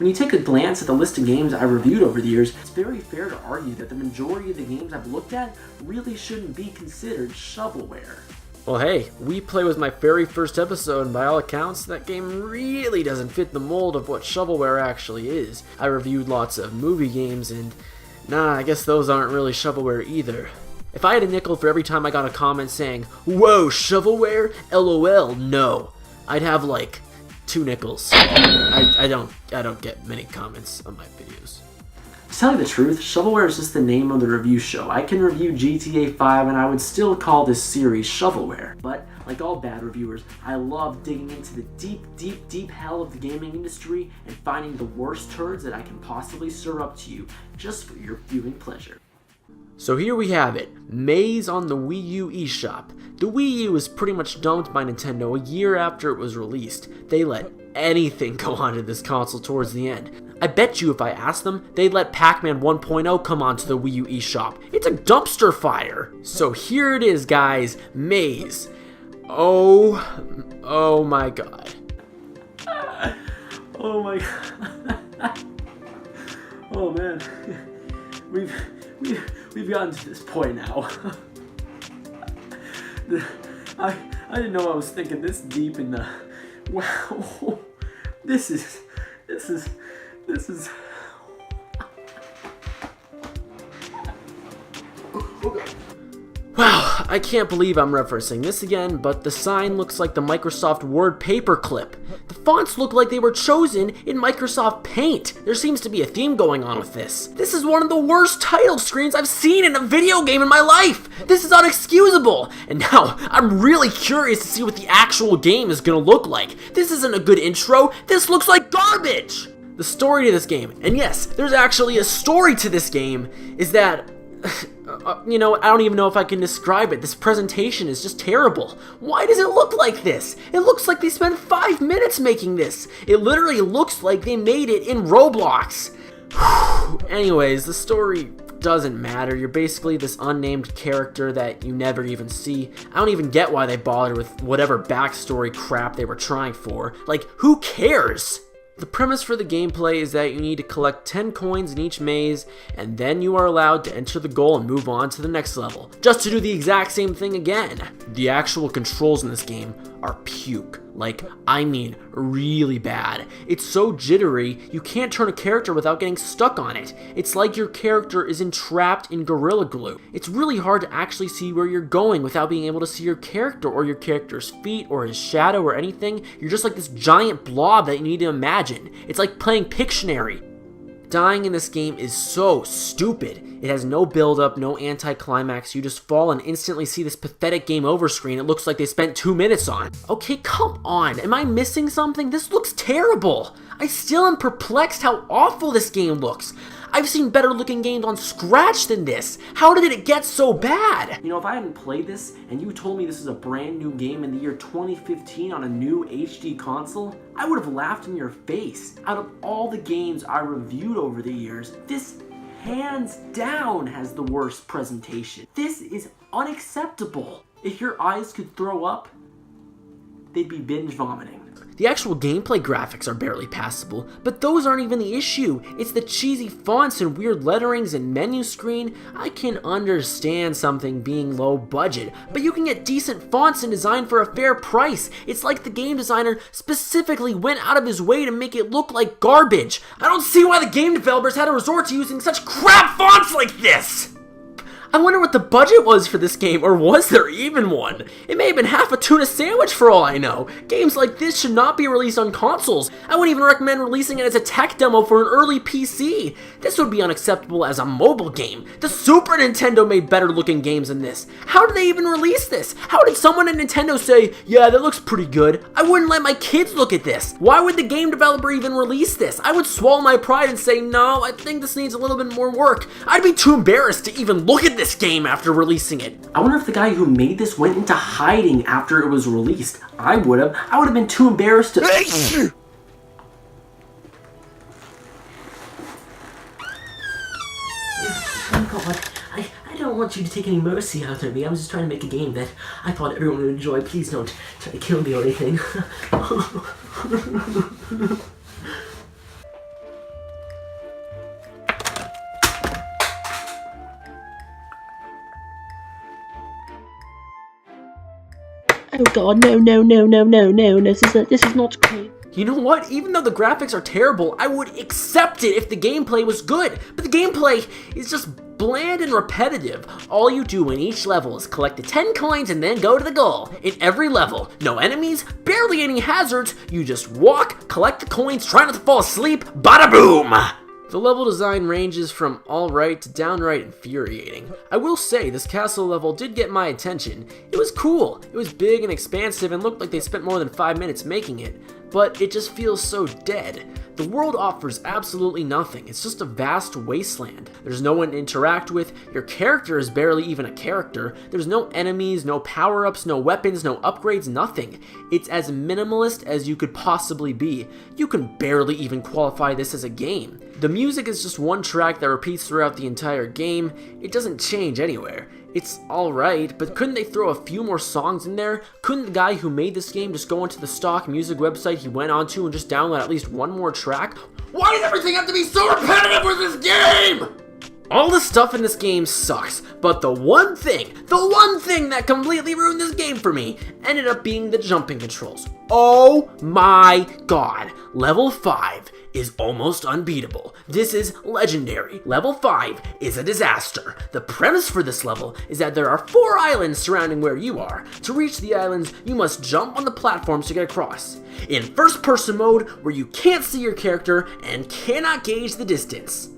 When you take a glance at the list of games I reviewed over the years, it's very fair to argue that the majority of the games I've looked at really shouldn't be considered shovelware. Well, hey, We Play was my very first episode, and by all accounts, that game really doesn't fit the mold of what shovelware actually is. I reviewed lots of movie games, and nah, I guess those aren't really shovelware either. If I had a nickel for every time I got a comment saying, "Whoa, shovelware? LOL, no," I'd have like 2 nickels. I don't get many comments on my videos. To tell you the truth, shovelware is just the name of the review show. I can review GTA 5 and I would still call this series shovelware. But, like all bad reviewers, I love digging into the deep hell of the gaming industry and finding the worst turds that I can possibly serve up to you, just for your viewing pleasure. So here we have it, Maze on the Wii U E-Shop. The Wii U was pretty much dumped by Nintendo a year after it was released. They let anything go onto this console towards the end. I bet you if I asked them, they'd let Pac-Man 1.0 come onto the Wii U E-Shop. It's a dumpster fire! So here it is, guys, Maze. Oh my god. Oh my god. Oh man. We've gotten to this point now. I didn't know I was thinking this deep in the... Wow. This is... Wow, I can't believe I'm referencing this again, but the sign looks like the Microsoft Word paperclip. The fonts look like they were chosen in Microsoft Paint. There seems to be a theme going on with this. This is one of the worst title screens I've seen in a video game in my life. This is unexcusable. And now, I'm really curious to see what the actual game is gonna look like. This isn't a good intro. This looks like garbage. The story to this game, and yes, there's actually a story to this game, is that... I don't even know if I can describe it. This presentation is just terrible. Why does it look like this? It looks like they spent 5 minutes making this. It literally looks like they made it in Roblox. Anyways, the story doesn't matter. You're basically this unnamed character that you never even see. I don't even get why they bothered with whatever backstory crap they were trying for. Like, who cares? The premise for the gameplay is that you need to collect 10 coins in each maze, and then you are allowed to enter the goal and move on to the next level, just to do the exact same thing again. The actual controls in this game are puke. Like, I mean, really bad. It's so jittery, you can't turn a character without getting stuck on it. It's like your character is entrapped in Gorilla Glue. It's really hard to actually see where you're going without being able to see your character or your character's feet or his shadow or anything. You're just like this giant blob that you need to imagine. It's like playing Pictionary. Dying in this game is so stupid. It has no build-up, no anti-climax. You just fall and instantly see this pathetic game over screen it looks like they spent 2 minutes on. Okay, come on. Am I missing something? This looks terrible. I still am perplexed how awful this game looks. I've seen better looking games on Scratch than this. How did it get so bad? You know, if I hadn't played this and you told me this is a brand new game in the year 2015 on a new HD console, I would have laughed in your face. Out of all the games I reviewed over the years, this hands down has the worst presentation. This is unacceptable. If your eyes could throw up, they'd be binge vomiting. The actual gameplay graphics are barely passable, but those aren't even the issue. It's the cheesy fonts and weird letterings and menu screen. I can understand something being low budget, but you can get decent fonts and design for a fair price. It's like the game designer specifically went out of his way to make it look like garbage. I don't see why the game developers had to resort to using such crap fonts like this! I wonder what the budget was for this game, or was there even one? It may have been half a tuna sandwich for all I know. Games like this should not be released on consoles. I wouldn't even recommend releasing it as a tech demo for an early PC. This would be unacceptable as a mobile game. The Super Nintendo made better looking games than this. How did they even release this? How did someone at Nintendo say, yeah, that looks pretty good? I wouldn't let my kids look at this. Why would the game developer even release this? I would swallow my pride and say, no, I think this needs a little bit more work. I'd be too embarrassed to even look at this game after releasing it. I wonder if the guy who made this went into hiding after it was released. I would have been too embarrassed to... Oh God, I don't want you to take any mercy out of me. I was just trying to make a game that I thought everyone would enjoy. Please don't try to kill me or anything. Oh god, no, this is not great. You know what? Even though the graphics are terrible, I would accept it if the gameplay was good. But the gameplay is just bland and repetitive. All you do in each level is collect the 10 coins and then go to the goal. In every level, no enemies, barely any hazards, you just walk, collect the coins, try not to fall asleep, bada boom! The level design ranges from alright to downright infuriating. I will say, this castle level did get my attention. It was cool, it was big and expansive and looked like they spent more than 5 minutes making it, but it just feels so dead. The world offers absolutely nothing, it's just a vast wasteland. There's no one to interact with, your character is barely even a character, there's no enemies, no power-ups, no weapons, no upgrades, nothing. It's as minimalist as you could possibly be. You can barely even qualify this as a game. The music is just one track that repeats throughout the entire game. It doesn't change anywhere. It's alright, but couldn't they throw a few more songs in there? Couldn't the guy who made this game just go onto the stock music website he went onto and just download at least one more track? Why does everything have to be so repetitive with this game? All the stuff in this game sucks, but the one thing that completely ruined this game for me ended up being the jumping controls. Oh my god, level 5 is almost unbeatable. This is legendary. Level 5 is a disaster. The premise for this level is that there are 4 islands surrounding where you are. To reach the islands, you must jump on the platforms to get across. In first person mode, where you can't see your character and cannot gauge the distance.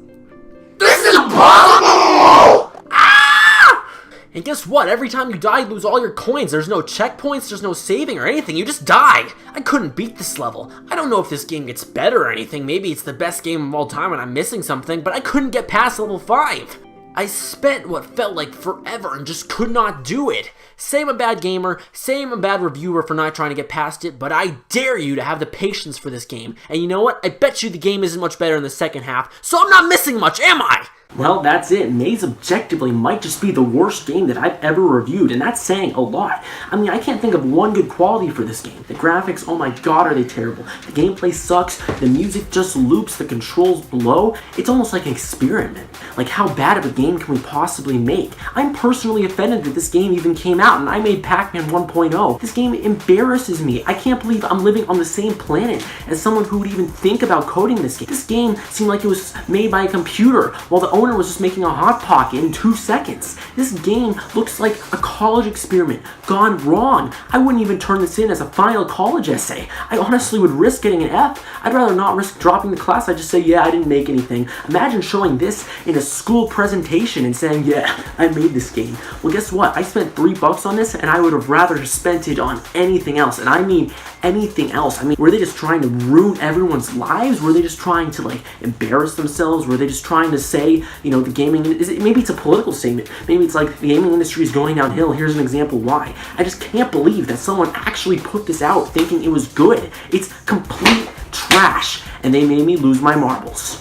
This is impossible! Ah! And guess what? Every time you die, you lose all your coins. There's no checkpoints, there's no saving or anything. You just die. I couldn't beat this level. I don't know if this game gets better or anything. Maybe it's the best game of all time and I'm missing something, but I couldn't get past level 5. I spent what felt like forever and just could not do it. Say I'm a bad gamer, say I'm a bad reviewer for not trying to get past it, but I dare you to have the patience for this game. And you know what? I bet you the game isn't much better in the second half, so I'm not missing much, am I? Well, that's it. Maze objectively might just be the worst game that I've ever reviewed, and that's saying a lot. I mean, I can't think of one good quality for this game. The graphics, oh my god, are they terrible. The gameplay sucks, the music just loops, the controls blow. It's almost like an experiment. Like, how bad of a game can we possibly make? I'm personally offended that this game even came out, and I made Pac-Man 1.0. This game embarrasses me. I can't believe I'm living on the same planet as someone who would even think about coding this game. This game seemed like it was made by a computer, while the owner was just making a Hot Pocket in 2 seconds. This game looks like a college experiment gone wrong. I wouldn't even turn this in as a final college essay. I honestly would risk getting an F. I'd rather not risk dropping the class. I'd just say, yeah, I didn't make anything. Imagine showing this in a school presentation and saying, yeah, I made this game. Well, guess what? I spent $3 on this and I would have rather spent it on anything else. And I mean anything else. I mean, were they just trying to ruin everyone's lives? Were they just trying to, like, embarrass themselves? Were they just trying to say, you know, the gaming, maybe it's a political statement. Maybe it's like the gaming industry is going downhill. Here's an example why. I just can't believe that someone actually put this out thinking it was good. It's complete trash, and they made me lose my marbles.